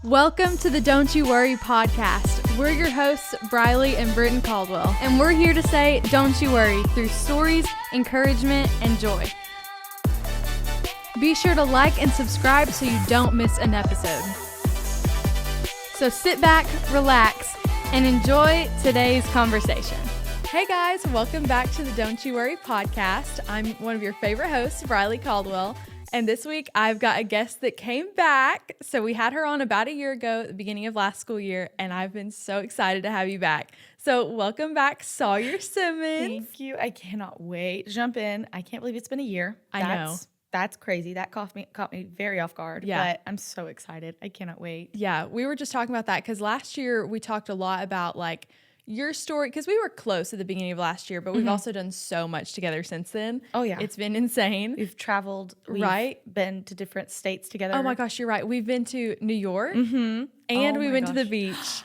Welcome to the Don't You Worry podcast. We're your hosts, Briley and Britton Caldwell, and we're here to say, don't you worry, through stories, encouragement, and joy. Be sure to like and subscribe so you don't miss an episode. So sit back, relax, and enjoy today's conversation. Hey guys, welcome back to the Don't You Worry podcast. I'm one of your favorite hosts, Briley Caldwell. And this week, I've got a guest that came back. So we had her on about a year ago at the beginning of last school year, and I've been so excited to have you back. So welcome back, Sawyer Simmons. Thank you. I cannot wait to jump in. I can't believe it's been a year. I know. That's crazy. That caught me very off guard. Yeah. But I'm so excited. I cannot wait. Yeah, we were just talking about that because last year we talked a lot about like your story, because we were close at the beginning of last year, but we've also done so much together since then. Oh, yeah. It's been insane. We've traveled. We've been to different states together. Oh, my gosh, you're right. We've been to New York, and we went to the beach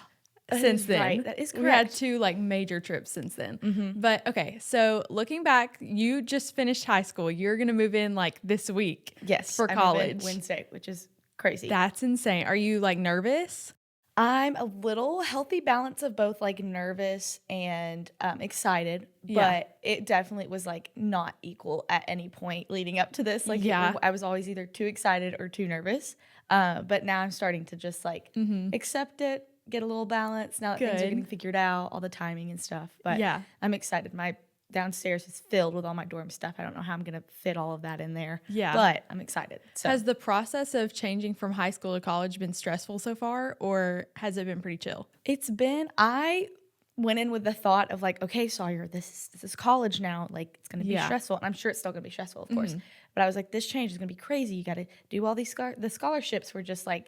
since then. Right. That is correct. We had two like major trips since then. But okay, so looking back, you just finished high school. You're going to move in like this week. Yes. For I college. move in Wednesday, which is crazy. That's insane. Are you like nervous? I'm a little healthy balance of both like nervous and excited, Yeah. but it definitely was like not equal at any point leading up to this. Like Yeah. I was always either too excited or too nervous. But now I'm starting to just like accept it, get a little balance now that things are Good. getting figured out, all the timing and stuff. But Yeah. I'm excited. My downstairs is filled with all my dorm stuff. I don't know how I'm going to fit all of that in there. Yeah. But I'm excited. So Has the process of changing from high school to college been stressful so far, or has it been pretty chill? I went in with the thought of like, okay, Sawyer, this is college now. Like, it's going to be Yeah. stressful. And I'm sure it's still going to be stressful, of course. But I was like, this change is going to be crazy. You got to do all these, the scholarships were just like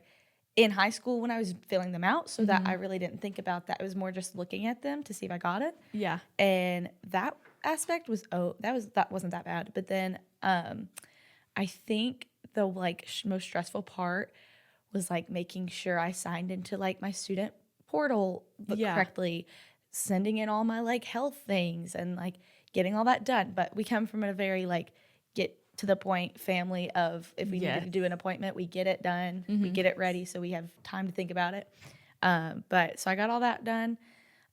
in high school when I was filling them out. So that I really didn't think about that. It was more just looking at them to see if I got it. Yeah. And that aspect was, that wasn't that bad. But then I think the like most stressful part was like making sure I signed into like my student portal correctly, sending in all my like health things and like getting all that done. But we come from a very like get to the point family of if we needed to do an appointment, we get it done, we get it ready so we have time to think about it. But so I got all that done.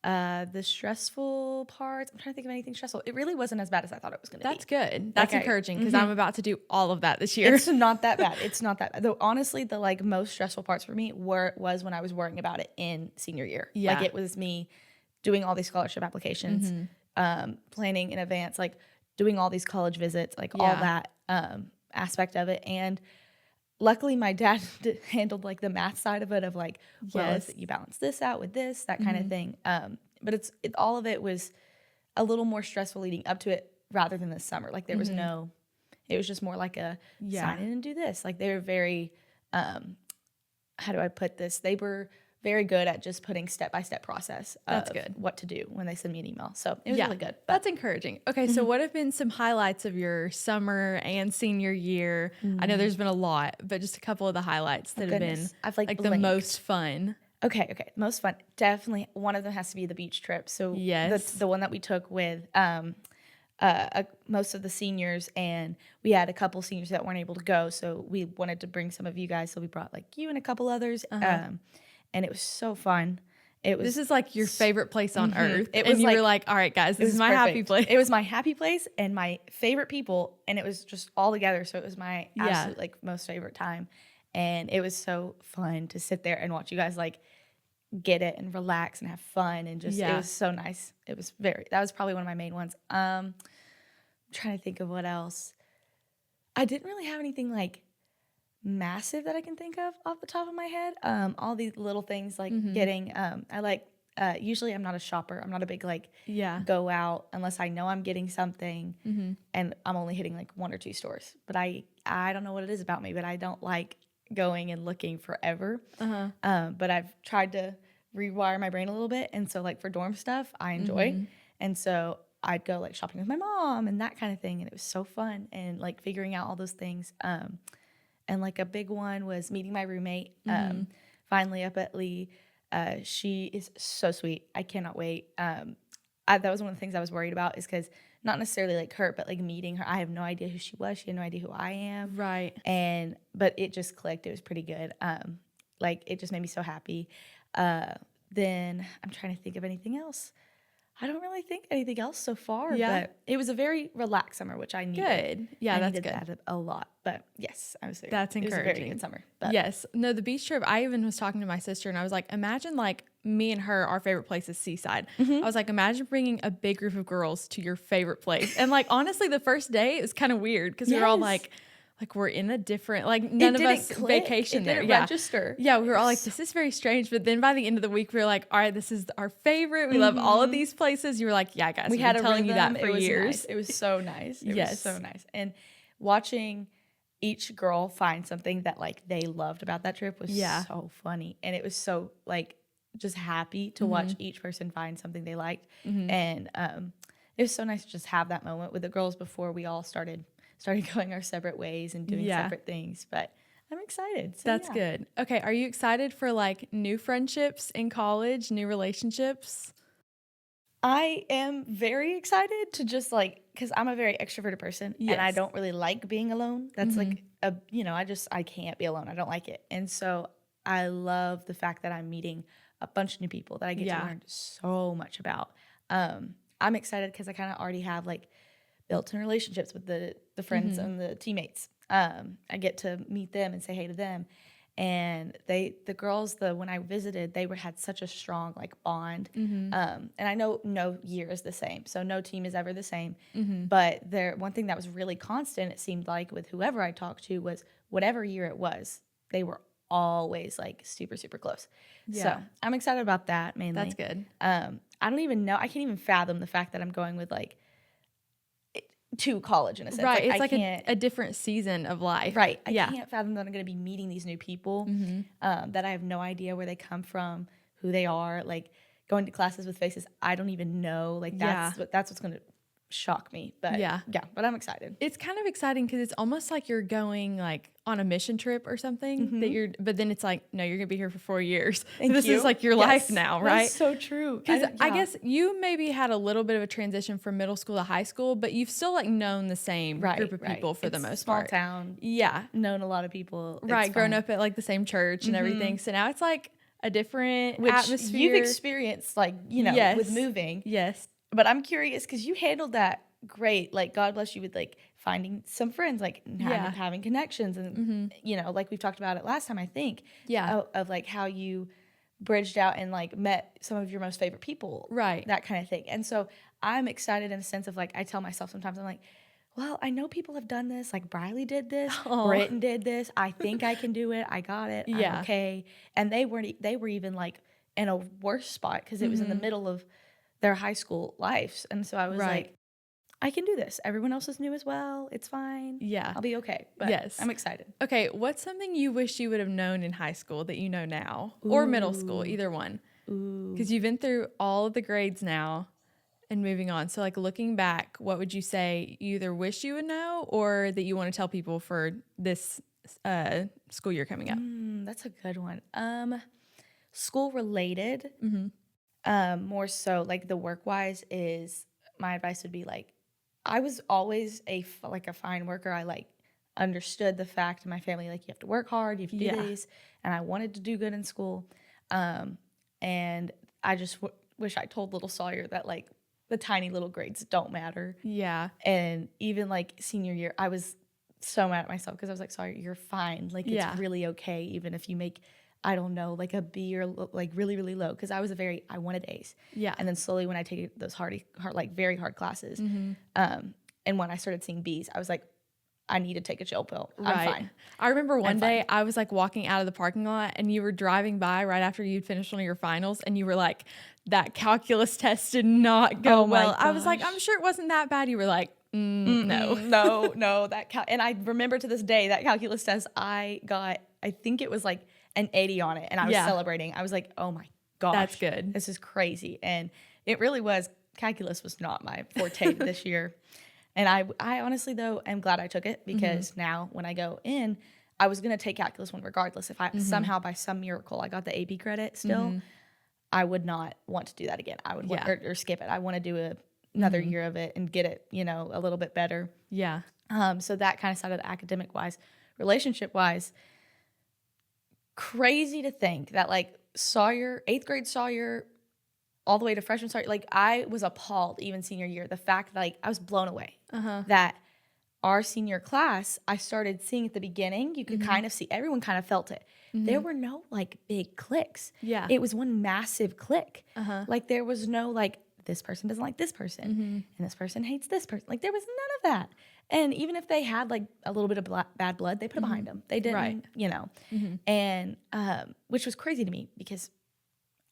The stressful parts, I'm trying to think of anything stressful. It really wasn't as bad as I thought it was going to be. That's good. That's Like encouraging because I'm about to do all of that this year. It's not that bad. It's not that bad. Though honestly, the like most stressful parts for me was when I was worrying about it in senior year. Yeah. Like it was me doing all these scholarship applications, planning in advance, like doing all these college visits, like all that aspect of it. And luckily my dad handled like the math side of it of like, well, if you balance this out with this, that kind of thing. But all of it was a little more stressful leading up to it rather than this summer. Like there was it was just more like a sign in and do this. Like they were very, how do I put this? They were very good at just putting step-by-step process of what to do when they send me an email. So it was really good. That's encouraging. Okay, so what have been some highlights of your summer and senior year? I know there's been a lot, but just a couple of the highlights that have been I've like the most fun. Okay. Most fun. Definitely one of them has to be the beach trip. So the one that we took with most of the seniors, and we had a couple seniors that weren't able to go. So we wanted to bring some of you guys. So we brought like you and a couple others. And it was so fun. This is like your favorite place on earth. It was and you like, were like, all right, guys, this is my perfect. happy place. It was my happy place and my favorite people. And it was just all together. So it was my absolute like most favorite time. And it was so fun to sit there and watch you guys like get it and relax and have fun. And just, it was so nice. That was probably one of my main ones. I'm trying to think of what else. I didn't really have anything like massive that I can think of off the top of my head. All these little things like getting, I like, usually I'm not a shopper. I'm not a big like go out unless I know I'm getting something and I'm only hitting like one or two stores. But I don't know what it is about me, but I don't like going and looking forever. But I've tried to rewire my brain a little bit. And so like for dorm stuff, I enjoy. And so I'd go like shopping with my mom and that kind of thing. And it was so fun and like figuring out all those things. And like a big one was meeting my roommate finally up at Lee. She is so sweet. I cannot wait. That was one of the things I was worried about is because not necessarily like her, but like meeting her. I have no idea who she was. She had no idea who I am. Right. But it just clicked. It was pretty good. Like, it just made me so happy. Then I'm trying to think of anything else. I don't really think anything else so far, but it was a very relaxed summer, which I needed. Good. Yeah, that's needed good. That a lot. But yes, That's encouraging. It was a very good summer. But. Yes. No, the beach trip, I even was talking to my sister and I was like, imagine like me and her, our favorite place is Seaside. I was like, imagine bringing a big group of girls to your favorite place. And like, honestly, the first day it was kind of weird because we were all like we're in a different, like none of us vacation there. Register. Yeah, we were all like, this is very strange. But then by the end of the week, we were like, all right, this is our favorite. We love all of these places. You were like, yeah, guys, we've been telling you that for years. Nice. It was so nice. It was so nice. And watching each girl find something that like they loved about that trip was so funny. And it was so like just happy to watch each person find something they liked. And it was so nice to just have that moment with the girls before we all started going our separate ways and doing separate things. But I'm excited. So, That's good. Okay. Are you excited for like new friendships in college, new relationships? I am very excited to just like, because I'm a very extroverted person and I don't really like being alone. That's like, I can't be alone. I don't like it. And so I love the fact that I'm meeting a bunch of new people that I get to learn so much about. I'm excited because I kind of already have like built-in relationships with the friends and the teammates. I get to meet them and say hey to them. And the girls, when I visited, they had such a strong like bond. And I know no year is the same, so no team is ever the same. But one thing that was really constant, it seemed like with whoever I talked to, was whatever year it was, they were always like super, super close. So I'm excited about that mainly. That's good. I don't even know. I can't even fathom the fact that I'm going with like to college in a sense. Right. It's like a different season of life. Right. I can't fathom that I'm going to be meeting these new people that I have no idea where they come from, who they are, like going to classes with faces I don't even know. Like that's what's going to shock me. But but I'm excited. It's kind of exciting because it's almost like you're going like on a mission trip or something but then it's like, no, you're gonna be here for 4 years. This is like your life now, right? That's so true. Because I guess you maybe had a little bit of a transition from middle school to high school, but you've still like known the same group of people for the most part. Small town. Yeah. Known a lot of people. Right. Grown up at like the same church and everything. So now it's like a different atmosphere. You've experienced like, with moving. Yes. But I'm curious because you handled that great. Like, God bless you with like finding some friends, like having connections, and like we've talked about it last time, I think. Of like how you bridged out and like met some of your most favorite people, right? That kind of thing. And so I'm excited in a sense of like, I tell myself sometimes, I'm like, well, I know people have done this. Like Briley did this, Britton did this. I think I can do it. I got it. I'm okay. And they were even like in a worse spot because it was in the middle of their high school lives. And so I was like, I can do this. Everyone else is new as well. It's fine. Yeah. I'll be okay. But I'm excited. Okay. What's something you wish you would have known in high school that you know now? Or middle school, either one? Because you've been through all of the grades now and moving on. So like looking back, what would you say you either wish you would know or that you want to tell people for this school year coming up? That's a good one. School related, more so like the work wise is my advice would be like, I was always a fine worker. I like understood the fact in my family, like you have to work hard, you have to do these, and I wanted to do good in school. And I just wish I told little Sawyer that like the tiny little grades don't matter. Yeah. And even like senior year, I was so mad at myself because I was like, Sawyer, you're fine. Like it's really okay even if you make, I don't know, like a B or like really, really low. Because I wanted A's. Yeah. And then slowly when I take those like very hard classes, and when I started seeing B's, I was like, I need to take a chill pill. I'm fine. I remember one day I was like walking out of the parking lot and you were driving by right after you'd finished one of your finals and you were like, that calculus test did not go well. I was like, I'm sure it wasn't that bad. You were like, no. And I remember to this day that calculus test I got, I think it was like an 80 on it, and I was celebrating. I was like, oh my gosh. That's good. This is crazy. And it really was. Calculus was not my forte this year. And I honestly, though, am glad I took it because now when I go in, I was going to take calculus one regardless. If I somehow by some miracle I got the AP credit still, I would not want to do that again. I would or skip it. I want to do another year of it and get it, a little bit better. Yeah. So that kind of started academic-wise. Relationship-wise, crazy to think that like Sawyer, 8th grade Sawyer, all the way to freshman Sawyer, like I was appalled even senior year. The fact that like I was blown away that our senior class, I started seeing at the beginning, you could kind of see, everyone kind of felt it. There were no like big cliques. Yeah. It was one massive clique. Like there was no like, this person doesn't like this person and this person hates this person. Like there was none of that. And even if they had like a little bit of bad blood, they put it behind them. They didn't, you know, and which was crazy to me because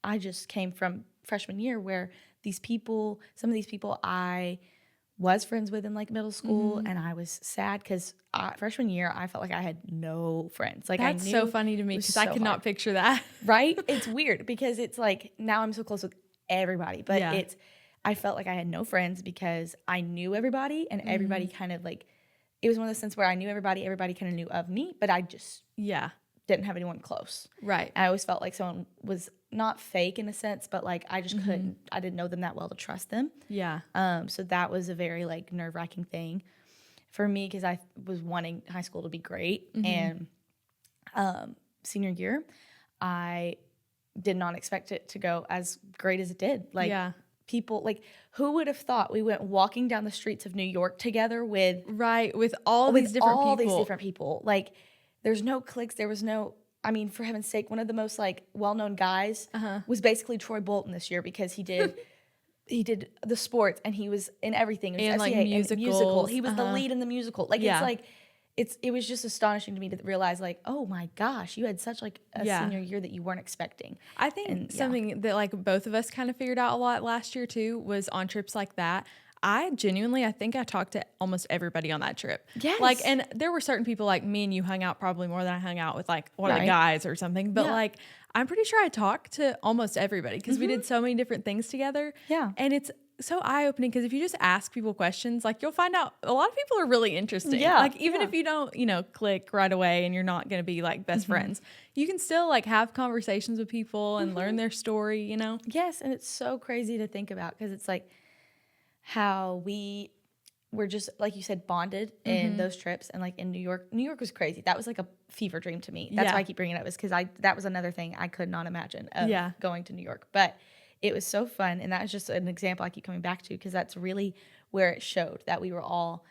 I just came from freshman year where these people, some of these people I was friends with in like middle school, and I was sad because freshman year I felt like I had no friends. Like that's so funny to me because I could not picture that. Right? It's weird because it's like now I'm so close with everybody, but I felt like I had no friends because I knew everybody and everybody kind of like, it was one of those sense where I knew everybody kind of knew of me, but I just didn't have anyone close. Right. I always felt like someone was not fake in a sense, but like I just couldn't, I didn't know them that well to trust them. Yeah. So that was a very like nerve-wracking thing for me because I was wanting high school to be great. And senior year, I did not expect it to go as great as it did. Like people, like who would have thought we went walking down the streets of New York together with all these different people. Like there's no cliques. There was no, I mean, for heaven's sake, one of the most like well-known guys was basically Troy Bolton this year because he did the sports and he was in everything. It was and SCA, like musicals. He was the lead in the musical. Like it's like it was just astonishing to me to realize like, oh my gosh, you had such like a senior year that you weren't expecting. I think something that like both of us kind of figured out a lot last year too was on trips like that. I think I talked to almost everybody on that trip. Yes. Like, and there were certain people like me and you hung out probably more than I hung out with like one of the guys or something. But like, I'm pretty sure I talked to almost everybody because we did so many different things together. Yeah. And it's so eye-opening because if you just ask people questions, like you'll find out a lot of people are really interesting. Yeah. Like even if you don't, you know, click right away and you're not going to be like best friends, you can still like have conversations with people and learn their story, you know? Yes. And it's so crazy to think about because it's like how we were just, like you said, bonded in those trips. And like in New York was crazy. That was like a fever dream to me. That's why I keep bringing it up is because that was another thing I could not imagine of going to New York. But it was so fun. And that was just an example I keep coming back to because that's really where it showed that we were all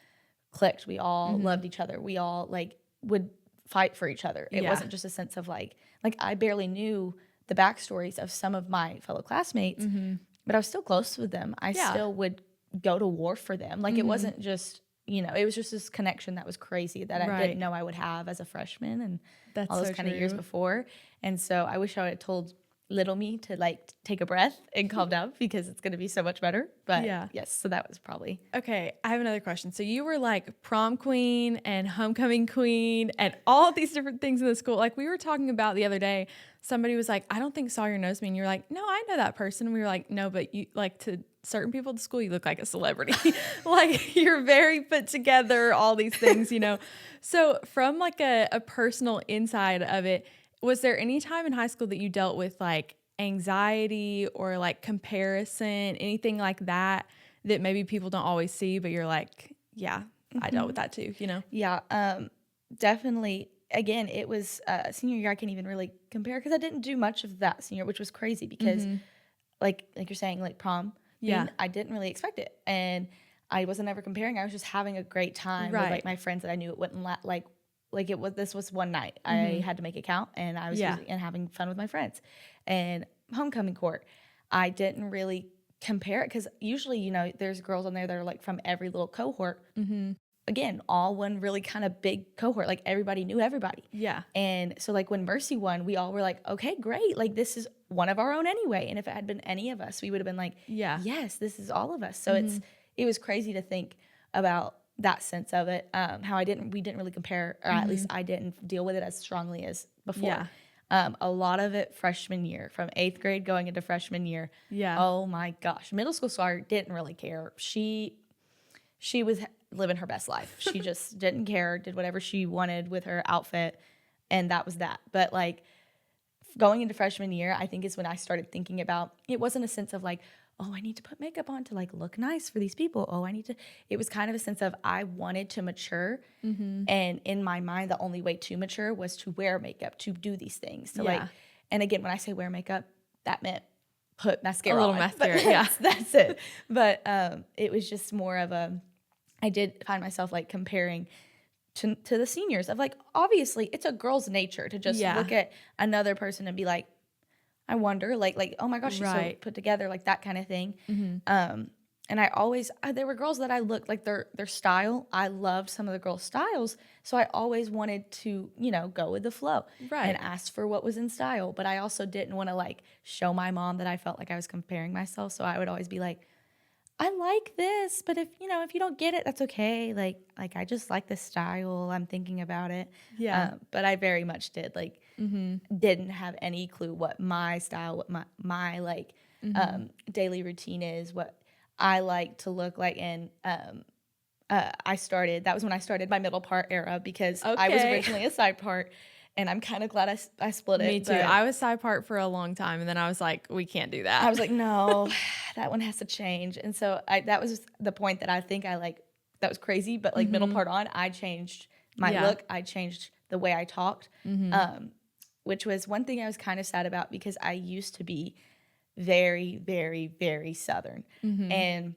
clicked. We all loved each other. We all like would fight for each other. It wasn't just a sense of like I barely knew the backstories of some of my fellow classmates, but I was still close with them. I still would go to war for them. Like it wasn't just, you know, it was just this connection that was crazy that I didn't know I would have as a freshman and all those kind of years before. And so I wish I would have told little me to like take a breath and calm down because it's going to be so much better. But yes, so that was probably. Okay, I have another question. So you were like prom queen and homecoming queen and all these different things in the school. Like we were talking about the other day, somebody was like, I don't think Sawyer knows me. And you're like, no, I know that person. And we were like, no, but you like to certain people at the school, you look like a celebrity. Like you're very put together, all these things, you know? So from like a personal inside of it, was there any time in high school that you dealt with like anxiety or like comparison, anything like that maybe people don't always see, but you're like, yeah, I dealt with that too, you know? Yeah, definitely. Again, it was senior year. I can't even really compare because I didn't do much of that senior, which was crazy because like you're saying, like prom, I didn't really expect it. And I wasn't ever comparing. I was just having a great time with like my friends that I knew it wouldn't like it was, this was one night. I had to make it count and I was and having fun with my friends. And homecoming court, I didn't really compare it because usually, you know, there's girls on there that are like from every little cohort. Again, all one really kind of big cohort. Like everybody knew everybody. Yeah. And so like when Mercy won, we all were like, okay, great. Like this is one of our own anyway. And if it had been any of us, we would have been like, yes, this is all of us. So it was crazy to think about that sense of it, how we didn't really compare, or at least I didn't deal with it as strongly as before. A lot of it freshman year, from 8th grade going into freshman year. Yeah. Oh my gosh. Middle school Sawyer didn't really care. She was living her best life. She just didn't care, did whatever she wanted with her outfit, and that was that. But like going into freshman year, I think is when I started thinking about, it wasn't a sense of like, oh, I need to put makeup on to like look nice for these people. Oh, it was kind of a sense of I wanted to mature. And in my mind, the only way to mature was to wear makeup, to do these things. So like, and again, when I say wear makeup, that meant put mascara on. A little mascara, yeah. That's it. But it was just more of I did find myself like comparing to the seniors of like, obviously it's a girl's nature to just look at another person and be like, I wonder, like, oh my gosh, she's so put together, like that kind of thing. And I always, there were girls that I looked like their style. I loved some of the girls' styles. So I always wanted to, go with the flow and ask for what was in style. But I also didn't want to like show my mom that I felt like I was comparing myself. So I would always be like, I like this, but if you don't get it, that's okay. Like I just like this style. I'm thinking about it. Yeah. But I very much did didn't have any clue what my style, what my like daily routine is, what I like to look like. And that was when I started my middle part era because I was originally a side part. And I'm kind of glad I split it. Me too. I was side part for a long time, and then I was like, we can't do that. I was like, no, that one has to change. And so that was the point that I think that was crazy. But like middle part on, I changed my look. I changed the way I talked, which was one thing I was kind of sad about because I used to be very, very, very Southern. And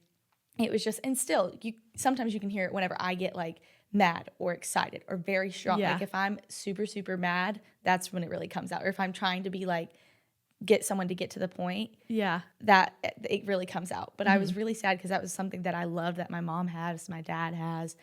it was just, and still, sometimes you can hear it whenever I get like mad or excited or very strong. Like if I'm super, super mad, that's when it really comes out. Or if I'm trying to be like, get someone to get to the point, that it really comes out. But I was really sad because that was something that I loved that my mom has, my dad has.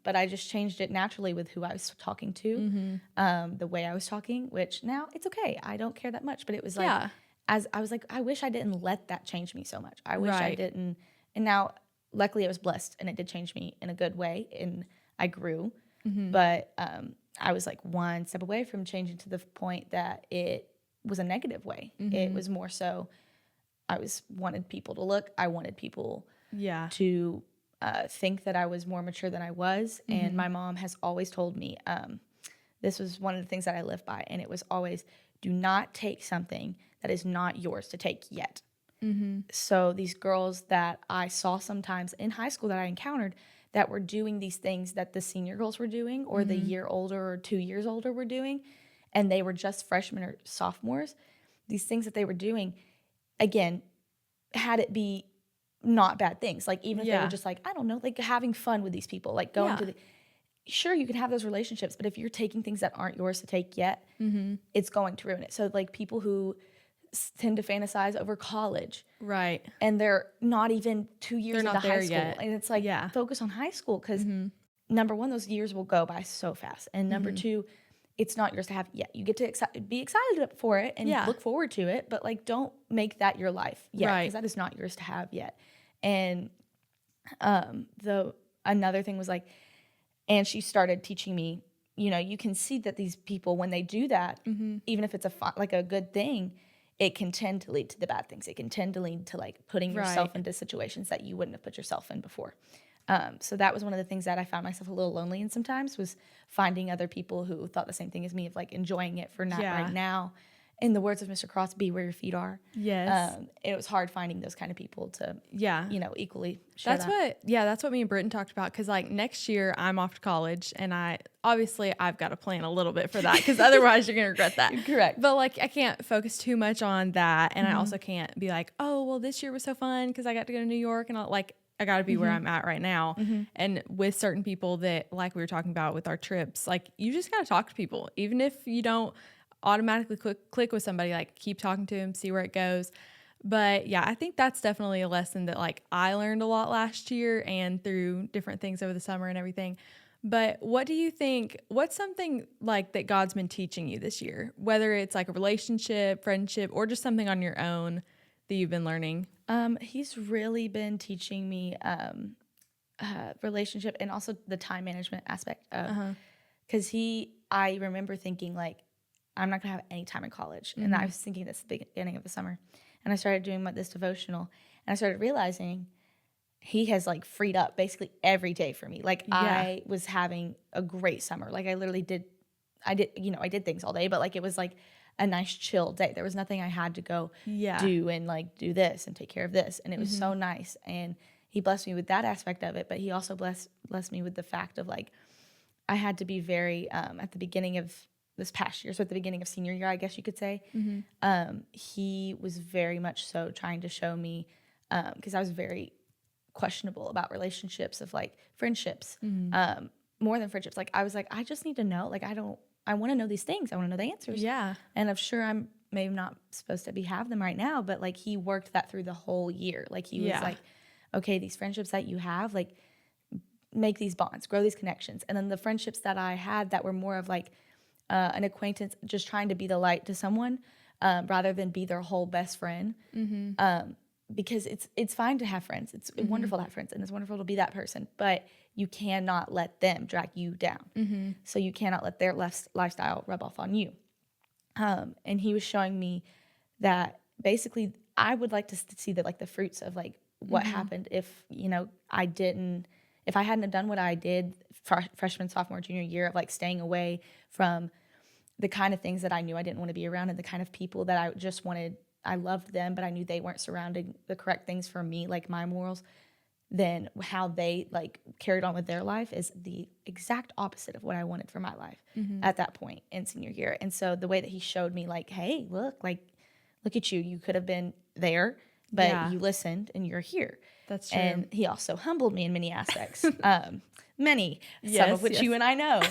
But I just changed it naturally with who I was talking to, the way I was talking, which now it's okay. I don't care that much. But it was like, as I was like, I wish I didn't let that change me so much. I wish I didn't. And now, luckily, I was blessed, and it did change me in a good way, and I grew. But I was like one step away from changing to the point that it was a negative way. It was more so I wanted people to look. I wanted people to think that I was more mature than I was. And my mom has always told me, this was one of the things that I live by, and it was always, do not take something that is not yours to take yet. So these girls that I saw sometimes in high school that I encountered that were doing these things that the senior girls were doing or the year older or 2 years older were doing, and they were just freshmen or sophomores, these things that they were doing, again, had it be not bad things. Like even if they were just like, I don't know, like having fun with these people, like going to sure, you can have those relationships, but if you're taking things that aren't yours to take yet, it's going to ruin it. So like people who tend to fantasize over college. Right. And they're not even 2 years into high school. Yet. And it's like, focus on high school because number one, those years will go by so fast. And number two, it's not yours to have yet. You get to be excited for it and look forward to it, but like don't make that your life yet because that is not yours to have yet. And another thing was like, and she started teaching me, you can see that these people, when they do that, even if it's a good thing, it can tend to lead to the bad things. It can tend to lead to like putting yourself into situations that you wouldn't have put yourself in before. So that was one of the things that I found myself a little lonely in sometimes was finding other people who thought the same thing as me of like enjoying it for right now. In the words of Mr. Cross, be where your feet are. Yes. It was hard finding those kind of people to, equally share that's what me and Britton talked about. Cause like next year I'm off to college and I've got to plan a little bit for that because otherwise you're going to regret that. Correct. But like, I can't focus too much on that. And I also can't be like, oh, well this year was so fun cause I got to go to New York and I got to be where I'm at right now. And with certain people that like we were talking about with our trips, like you just got to talk to people, even if you don't automatically click with somebody, like keep talking to them, see where it goes. But yeah, I think that's definitely a lesson that like I learned a lot last year and through different things over the summer and everything. But what do you think, what's something like that God's been teaching you this year, whether it's like a relationship, friendship, or just something on your own that you've been learning? He's really been teaching me relationship and also the time management aspect of, because I remember thinking like, I'm not going to have any time in college. And I was thinking this at the beginning of the summer. And I started doing this devotional. And I started realizing he has like freed up basically every day for me. Like I was having a great summer. Like I literally I did things all day. But like it was like a nice chill day. There was nothing I had to go do and like do this and take care of this. And it was so nice. And he blessed me with that aspect of it. But he also blessed me with the fact of like, I had to be very, at the beginning of this past year, so at the beginning of senior year, I guess you could say, he was very much so trying to show me, because I was very questionable about relationships of like friendships, more than friendships. Like I was like, I just need to know, like, I want to know these things. I want to know the answers. Yeah. And I'm sure I'm maybe not supposed to have them right now, but like he worked that through the whole year. Like he was like, okay, these friendships that you have, like make these bonds, grow these connections. And then the friendships that I had that were more of like an acquaintance, just trying to be the light to someone, rather than be their whole best friend. Because it's fine to have friends. It's wonderful to have friends, and it's wonderful to be that person. But you cannot let them drag you down. So you cannot let their lifestyle rub off on you. And he was showing me that basically I would like to see the fruits of like what happened if, if I hadn't have done what I did freshman, sophomore, junior year of like staying away from the kind of things that I knew I didn't want to be around, and the kind of people that I just wanted. I loved them, but I knew they weren't surrounding the correct things for me, like my morals. Then how they like carried on with their life is the exact opposite of what I wanted for my life at that point in senior year. And so the way that he showed me like, hey, look at you. You could have been there, but you listened and you're here. That's true. And he also humbled me in many aspects. Some of which you and I know.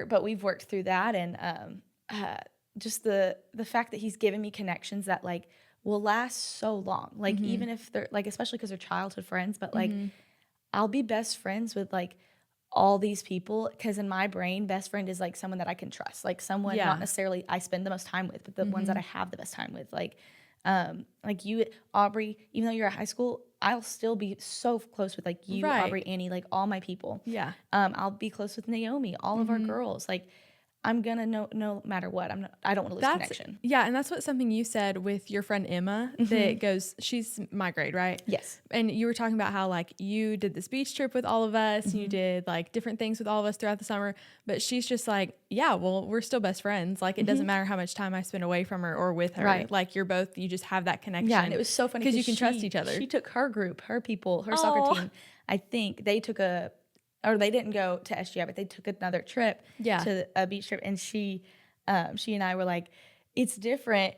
But we've worked through that, and just the fact that he's given me connections that like will last so long. Like even if they're like, especially because they're childhood friends, but like I'll be best friends with like all these people, because in my brain, best friend is like someone that I can trust, like someone not necessarily I spend the most time with, but the ones that I have the best time with. Like you, Aubrey, even though you're at high school, I'll still be so close with like you, Aubrey, Annie, like all my people. Yeah. I'll be close with Naomi, all of our girls. Like I'm gonna know no matter what. I don't want to lose connection. Yeah, and that's what something you said with your friend Emma that goes, she's my grade, right? Yes. And you were talking about how like you did this beach trip with all of us, and you did like different things with all of us throughout the summer, but she's just like, yeah, well, we're still best friends. Like it doesn't matter how much time I spend away from her or with her. Right. Like you just have that connection. Yeah, and it was so funny because you can trust each other. She took her group, her people, her soccer team. I think they didn't go to SGI, but they took another trip to a beach trip. And she and I were like, it's different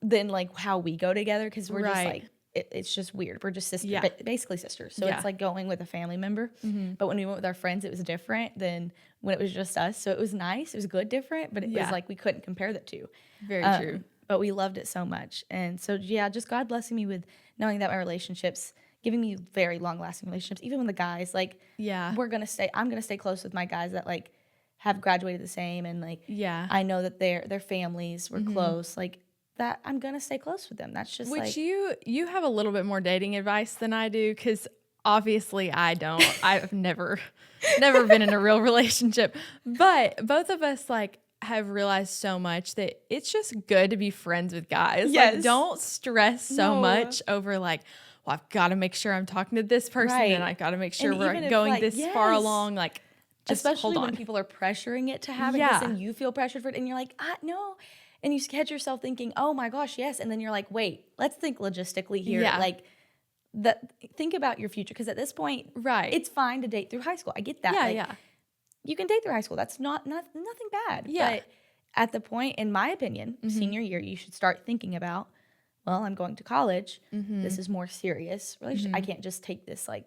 than like how we go together, because we're just like, it's just weird. We're just sisters, basically sisters. So it's like going with a family member. But when we went with our friends, it was different than when it was just us. So it was nice. It was good, different, but it was like we couldn't compare the two. Very true. But we loved it so much. And so, just God blessing me with knowing that my relationships, giving me very long-lasting relationships, even with the guys. Like, I'm gonna stay close with my guys that like have graduated the same, and like, I know that their families were close. Like that, I'm gonna stay close with them. That's just which you have a little bit more dating advice than I do, because obviously I don't. I've never been in a real relationship, but both of us like have realized so much that it's just good to be friends with guys. Yes. Like, don't stress so much over like, well, I've got to make sure I'm talking to this person, and I've got to make sure we're going this far along. Like, just especially hold on. when people are pressuring it to have this, and you feel pressured for it, and you're like, no. And you catch yourself thinking, oh my gosh, yes. And then you're like, wait, let's think logistically here. Yeah. Like, think about your future. Because at this point, it's fine to date through high school. I get that. Yeah, you can date through high school. That's nothing bad. Yeah. But at the point, in my opinion, senior year, you should start thinking about, well, I'm going to college. This is more serious relationship. I can't just take this like,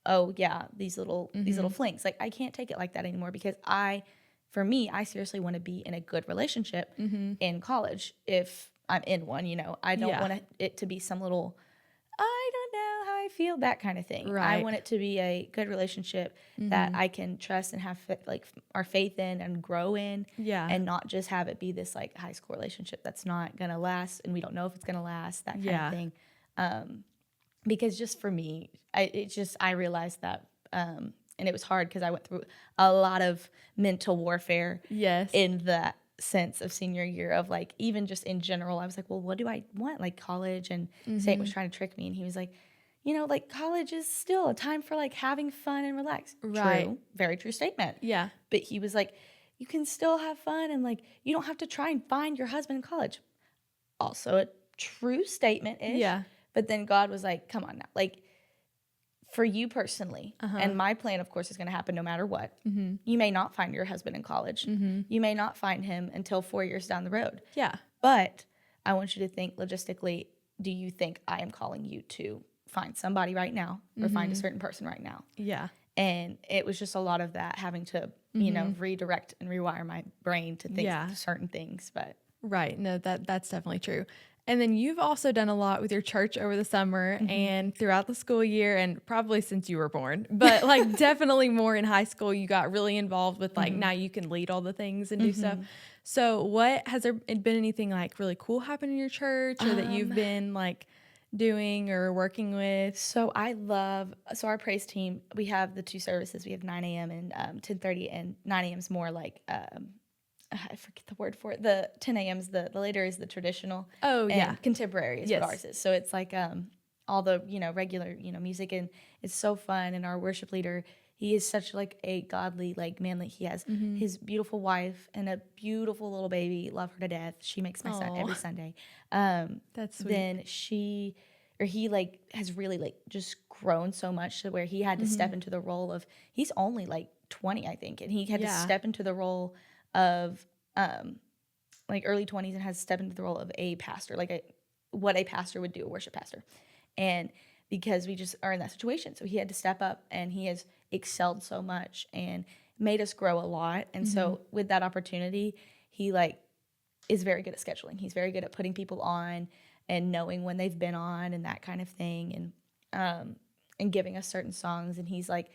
oh yeah, these little flings. Like I can't take it like that anymore, because I seriously want to be in a good relationship in college. If I'm in one, I don't want it to be some little, I don't know how I feel, that kind of thing. Right. I want it to be a good relationship that I can trust and have like our faith in and grow in, and not just have it be this like high school relationship that's not gonna last, and we don't know if it's gonna last, that kind of thing. Because just for me, I realized that, and it was hard because I went through a lot of mental warfare. Yes. In that sense of senior year, of like, even just in general, I was like, well, what do I want? Like college, and Satan was trying to trick me, and he was like, like college is still a time for like having fun and relax. Right. True. Very true statement. Yeah. But he was like, you can still have fun, and like you don't have to try and find your husband in college. Also a true statement-ish. Yeah. But then God was like, come on now. Like, for you personally, and my plan, of course, is going to happen no matter what. You may not find your husband in college. You may not find him until 4 years down the road. Yeah. But I want you to think logistically, do you think I am calling you to find somebody right now or find a certain person right now? Yeah. And it was just a lot of that, having to, you know, redirect and rewire my brain to think certain things. But right. No, that's definitely true. And then you've also done a lot with your church over the summer and throughout the school year, and probably since you were born, but like definitely more in high school, you got really involved with like, now you can lead all the things and do stuff. So has there been anything like really cool happen in your church, or that you've been like doing or working with? So our praise team, we have the 2 services. We have 9 a.m. and 10:30, and 9 a.m. is more like, I forget the word for it. The 10 a.m.'s, the later is the traditional. Oh, yeah. Contemporary is what ours is. So it's like all the, you know, regular, you know, music, and it's so fun. And our worship leader, he is such like a godly, like manly. He has his beautiful wife and a beautiful little baby. Love her to death. She makes my son every Sunday. That's sweet. Then he like has really like just grown so much to where he had to step into the role of, he's only like 20, I think. And he had to step into the role of like early 20s, and has stepped into the role of a pastor, like what a pastor would do, a worship pastor. And because we just are in that situation, so he had to step up, and he has excelled so much and made us grow a lot. And so with that opportunity, he like is very good at scheduling. He's very good at putting people on and knowing when they've been on and that kind of thing, and giving us certain songs. And he's like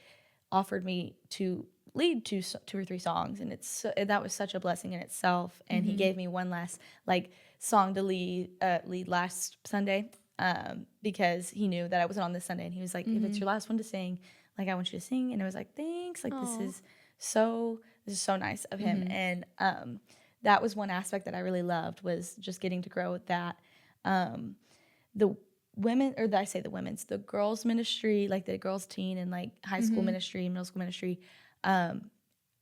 offered me to lead 2 or 3 songs, and that was such a blessing in itself. And he gave me one last like song to lead last Sunday, because he knew that I wasn't on this Sunday, and he was like, if it's your last one to sing, like I want you to sing. And I was like, thanks, like this is so nice of him. And that was one aspect that I really loved, was just getting to grow with that. The women, or I say the women's, the girls ministry, like the girls teen and like high school ministry, middle school ministry,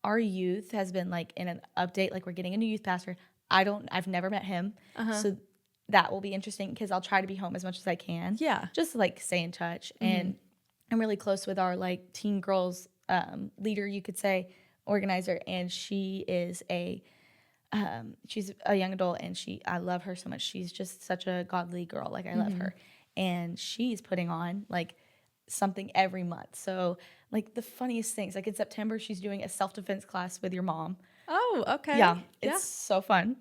our youth has been like in an update. Like, we're getting a new youth pastor. I've never met him. So that will be interesting, because I'll try to be home as much as I can. Yeah. Just to like stay in touch. And I'm really close with our like teen girls leader, you could say, organizer. And she is she's a young adult, and I love her so much. She's just such a godly girl. Like, I love her. And she's putting on like something every month. So like the funniest things, like in September, she's doing a self-defense class with your mom. Oh, okay. Yeah. It's so fun.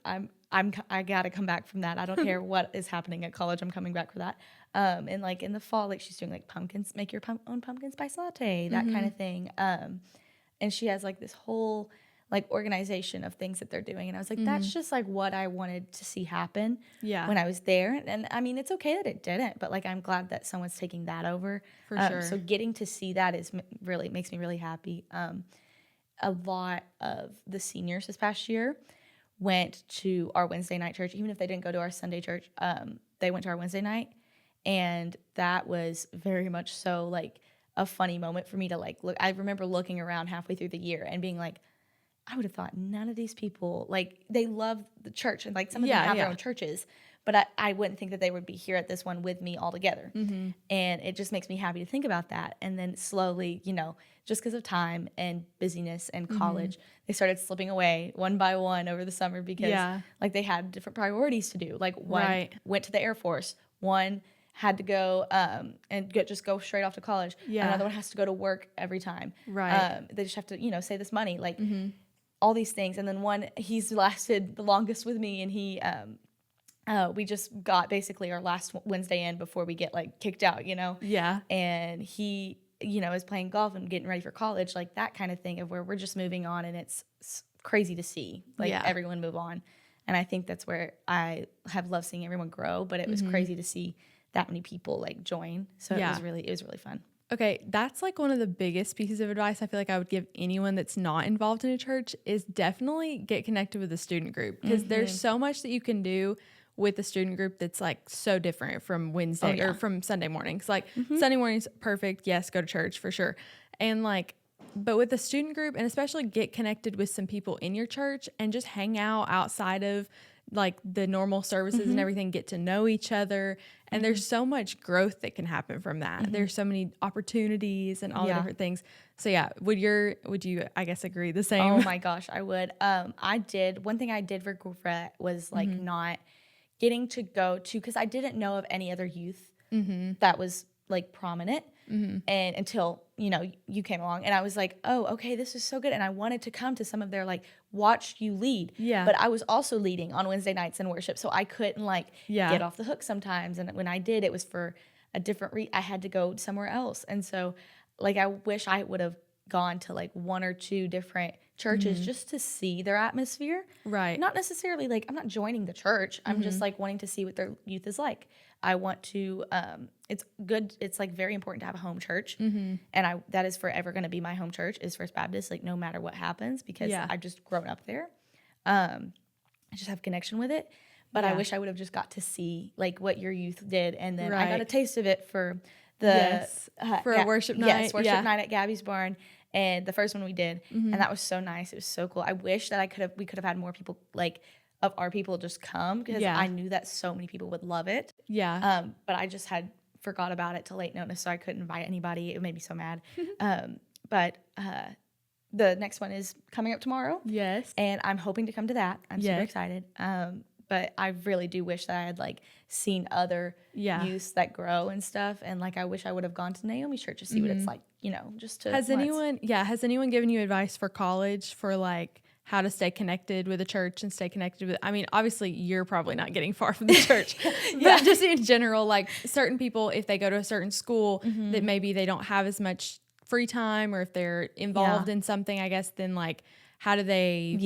I gotta come back from that. I don't care what is happening at college. I'm coming back for that. And like in the fall, like she's doing like make your own pumpkin spice latte, that kind of thing. And she has like this whole like organization of things that they're doing. And I was like, that's just like what I wanted to see happen when I was there. And I mean, it's okay that it didn't, but like, I'm glad that someone's taking that over. For sure. So getting to see that makes me really happy. A lot of the seniors this past year went to our Wednesday night church. Even if they didn't go to our Sunday church, they went to our Wednesday night. And that was very much so like a funny moment for me to like look. I remember looking around halfway through the year and being like, I would have thought none of these people, like, they love the church, and like some of them have their own churches, but I wouldn't think that they would be here at this one with me all together. And it just makes me happy to think about that. And then slowly, you know, just because of time and busyness and college, they started slipping away one by one over the summer, because like they had different priorities to do. Like one went to the Air Force, one had to go and just go straight off to college. Another one has to go to work every time. They just have to, you know, save this money. Like, all these things. And then one, he's lasted the longest with me, and he we just got basically our last Wednesday in before we get like kicked out, you know. And he, you know, is playing golf and getting ready for college, like that kind of thing, of where we're just moving on. And it's crazy to see like everyone move on. And I think that's where I have loved seeing everyone grow, but it was crazy to see that many people like join. So it was really fun. Okay, that's like one of the biggest pieces of advice I feel like I would give anyone that's not involved in a church, is definitely get connected with a student group, because there's so much that you can do with a student group that's like so different from Wednesday or from Sunday mornings. Like Sunday mornings, perfect. Yes, go to church for sure. And like But with the student group, and especially get connected with some people in your church and just hang out outside of like the normal services and everything, get to know each other. And there's so much growth that can happen from that. There's so many opportunities and all the different things. So yeah, would you, I guess, agree the same? Oh my gosh, I would. One thing I did regret was like not getting to go to, because I didn't know of any other youth that was like prominent. And until, you came along, and I was like, oh, okay, this is so good. And I wanted to come to some of their like, watch you lead. Yeah. But I was also leading on Wednesday nights in worship. So I couldn't like get off the hook sometimes. And when I did, it was for a different I had to go somewhere else. And so like, I wish I would have gone to like one or two different churches just to see their atmosphere. Right. Not necessarily like, I'm not joining the church. I'm just like wanting to see what their youth is like. I want to, it's good. It's like very important to have a home church. And that is forever going to be my home church, is First Baptist, like no matter what happens, because I've just grown up there. I just have connection with it. But I wish I would have just got to see like what your youth did. And then I got a taste of it for the, a worship night. Yes, worship night at Gabby's barn. And the first one we did, and that was so nice. It was so cool. I wish that we could have had more people like of our people just come, because I knew that so many people would love it. Yeah. But I just had forgot about it till late notice, so I couldn't invite anybody. It made me so mad. But the next one is coming up tomorrow. Yes. And I'm hoping to come to that. I'm super excited. But I really do wish that I had like seen other youths that grow and stuff. And like, I wish I would have gone to Naomi's church to see what it's like, just to. Has anyone given you advice for college for like how to stay connected with a church and stay connected with, I mean, obviously you're probably not getting far from the church, but just in general, like certain people, if they go to a certain school that maybe they don't have as much free time, or if they're involved in something, I guess, then like, how do they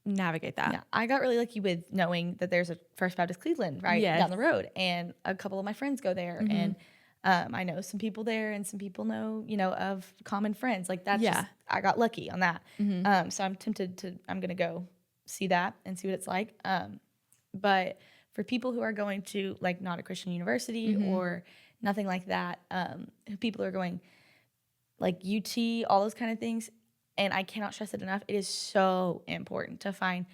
navigate that? Yeah, I got really lucky with knowing that there's a First Baptist Cleveland down the road, and a couple of my friends go there, and I know some people there, and some people know, of common friends. Like that's just, I got lucky on that. So I'm tempted I'm gonna go see that and see what it's like. But for people who are going to like not a Christian university or nothing like that, people are going like UT, all those kind of things. And I cannot stress it enough. It is so important to find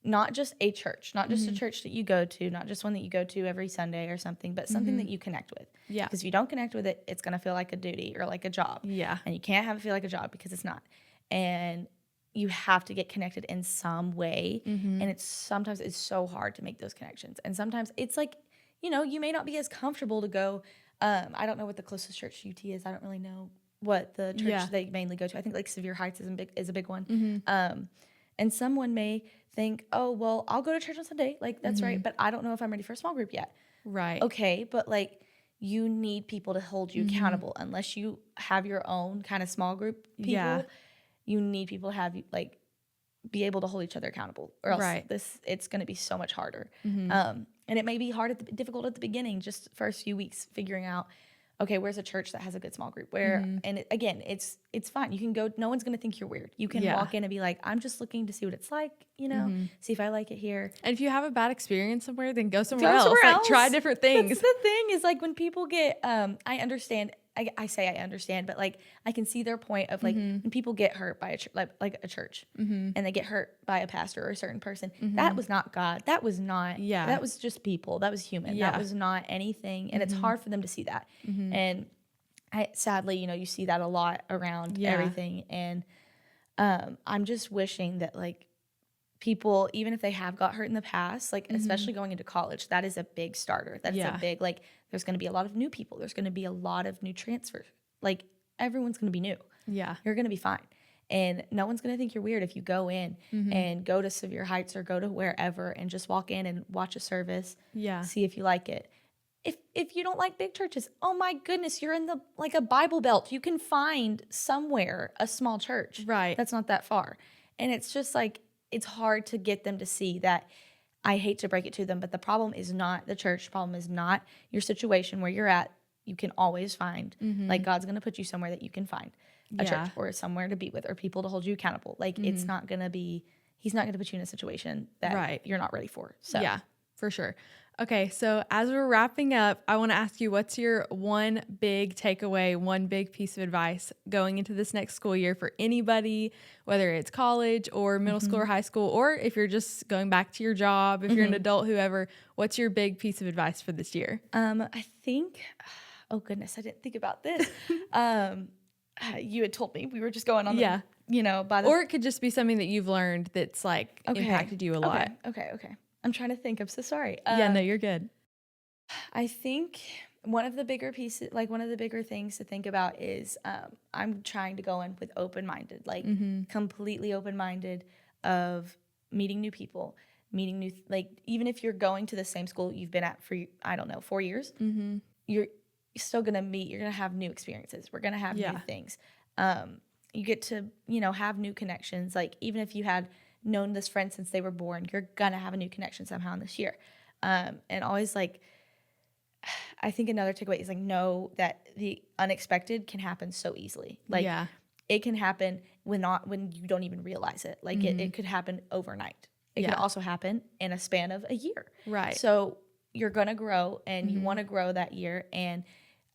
not just a church, not just a church that you go to, not just one that you go to every Sunday or something, but something that you connect with. Yeah. Because if you don't connect with it, it's going to feel like a duty or like a job. Yeah. And you can't have it feel like a job, because it's not. And you have to get connected in some way. And sometimes it's so hard to make those connections. And sometimes it's like, you may not be as comfortable to go. I don't know what the closest church UT is. I don't really know what the church they mainly go to. I think like Sawyer Heights is a big one. And someone may think, oh, well, I'll go to church on Sunday. Like, that's right. But I don't know if I'm ready for a small group yet. Right. Okay. But like, you need people to hold you accountable. Unless you have your own kind of small group people, you need people to have you like be able to hold each other accountable, or else it's going to be so much harder. And it may be difficult at the beginning, just first few weeks figuring out, okay, where's a church that has a good small group? Again, it's fine. You can go. No one's going to think you're weird. You can walk in and be like, I'm just looking to see what it's like, see if I like it here. And if you have a bad experience somewhere, then go somewhere else. Like, try different things. That's the thing, is like when people get, I understand. I say I understand, but like I can see their point of like when people get hurt by a church, and they get hurt by a pastor or a certain person. That was not God. That was not. Yeah. That was just people. That was human. That was not anything. And it's hard for them to see that. And sadly, you see that a lot around everything. And I'm just wishing that like people, even if they have got hurt in the past, like especially going into college, that is a big starter. That's a big, like, there's going to be a lot of new people. There's going to be a lot of new transfers. Like, everyone's going to be new. Yeah. You're going to be fine. And no one's going to think you're weird if you go in and go to Sawyer Heights or go to wherever and just walk in and watch a service. Yeah. See if you like it. If you don't like big churches, oh my goodness, you're in a Bible Belt. You can find somewhere a small church. Right. That's not that far. And it's just like, it's hard to get them to see that. I hate to break it to them, but the problem is not the church. The problem is not your situation where you're at. You can always find, like, God's going to put you somewhere that you can find a church or somewhere to be with or people to hold you accountable. Like, it's not going to be, he's not going to put you in a situation that you're not ready for. So, yeah, for sure. Okay, so as we're wrapping up, I want to ask you, what's your one big takeaway, one big piece of advice going into this next school year for anybody, whether it's college or middle school or high school, or if you're just going back to your job, if you're an adult, whoever, what's your big piece of advice for this year? I think, oh goodness, I didn't think about this. You had told me we were just going on the, by the... Or it could just be something that you've learned that's like impacted you a lot. Okay. I'm trying to think. I'm so sorry. No, you're good. I think one of the bigger pieces, like one of the bigger things to think about is I'm trying to go in with open-minded, like completely open-minded of meeting new people, meeting new, like even if you're going to the same school you've been at for, I don't know, 4 years, you're still going to meet, you're going to have new experiences. We're going to have new things. You get to, have new connections. Like even if you had known this friend since they were born, you're gonna have a new connection somehow in this year. And always like, I think another takeaway is like, know that the unexpected can happen so easily. Like it can happen when you don't even realize it. Like it could happen overnight. It can also happen in a span of a year. Right. So you're gonna grow and you wanna grow that year. And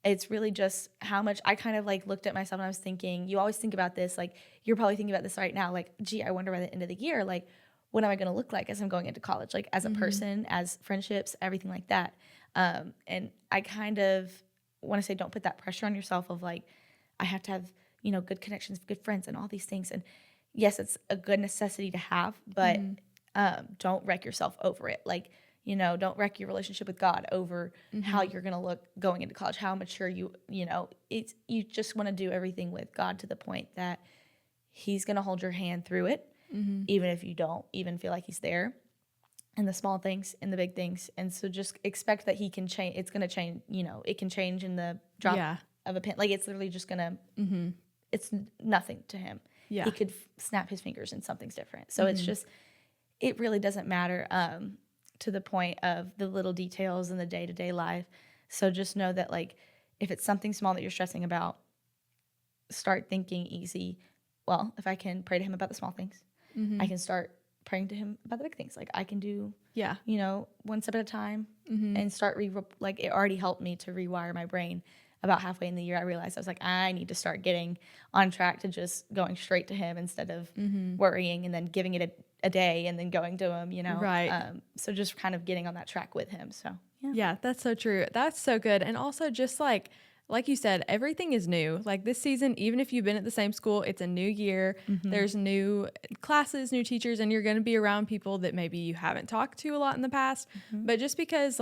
it's really just how much I kind of like looked at myself and I was thinking, you always think about this, like you're probably thinking about this right now, like, gee, I wonder by the end of the year, like, what am I going to look like as I'm going into college? Like as a person, as friendships, everything like that. And I kind of want to say, don't put that pressure on yourself of like, I have to have, good connections, good friends and all these things. And yes, it's a good necessity to have, but don't wreck yourself over it. Like, don't wreck your relationship with God over how you're going to look going into college, how mature you just want to do everything with God to the point that he's going to hold your hand through it, even if you don't even feel like he's there, in the small things, in the big things. And so just expect that he can change. It's going to change, it can change in the drop of a pin. Like it's literally just going to, it's nothing to him. Yeah. He could snap his fingers and something's different. So it's just, it really doesn't matter. To the point of the little details in the day-to-day life. So just know that like if it's something small that you're stressing about, start thinking easy. Well, if I can pray to him about the small things, I can start praying to him about the big things. Like I can do, one step at a time and start like it already helped me to rewire my brain. About halfway in the year, I realized I was like, I need to start getting on track to just going straight to him instead of worrying and then giving it a day and then going to him, Right. So just kind of getting on that track with him. So, yeah, that's so true. That's so good. And also just like you said, everything is new. Like this season, even if you've been at the same school, it's a new year. There's new classes, new teachers, and you're going to be around people that maybe you haven't talked to a lot in the past. But just because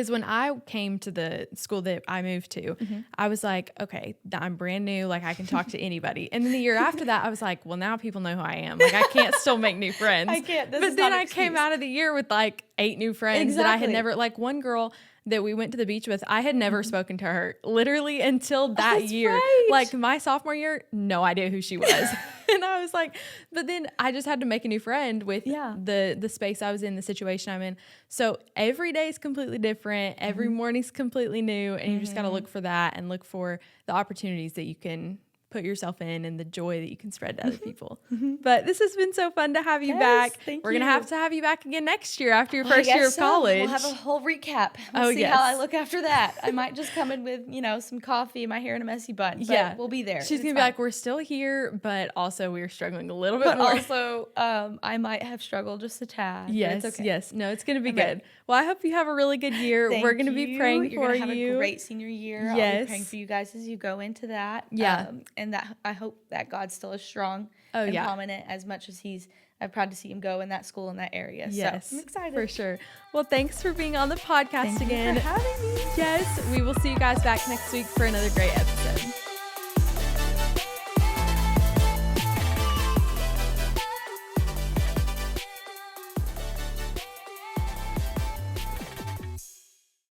when I came to the school that I moved to, I was like, okay, I'm brand new. Like I can talk to anybody. And then the year after that, I was like, well, now people know who I am. Like I can't still make new friends. I can't. But then I came out of the year with like 8 new friends that I had never, like one girl that we went to the beach with, I had never spoken to her literally until that year. Right. Like my sophomore year, no idea who she was. And I was like, but then I just had to make a new friend with the space I was in, the situation I'm in. So every day is completely different. Every morning's completely new. And you just got to look for that and look for the opportunities that you can put yourself in and the joy that you can spread to other people. But this has been so fun to have you back. We're going to have you back again next year after your first year of college. We'll have a whole recap. We'll see how I look after that. I might just come in with, some coffee, my hair in a messy bun. But we'll be there. She's going to be like, we're still here, but also we're struggling a little bit more. Also, I might have struggled just a tad. Yes, it's okay. Yes. No, it's going to be good. Well, I hope you have a really good year. We're going to be praying for you. You're going to have a great senior year. Yes. I'll be praying for you guys as you go into that. Yeah. And that I hope that God still is strong and prominent as much as I'm proud to see him go in that school in that area. Yes, so I'm excited. For sure. Well, thanks for being on the podcast again. Thank you for having me. Yes, we will see you guys back next week for another great episode.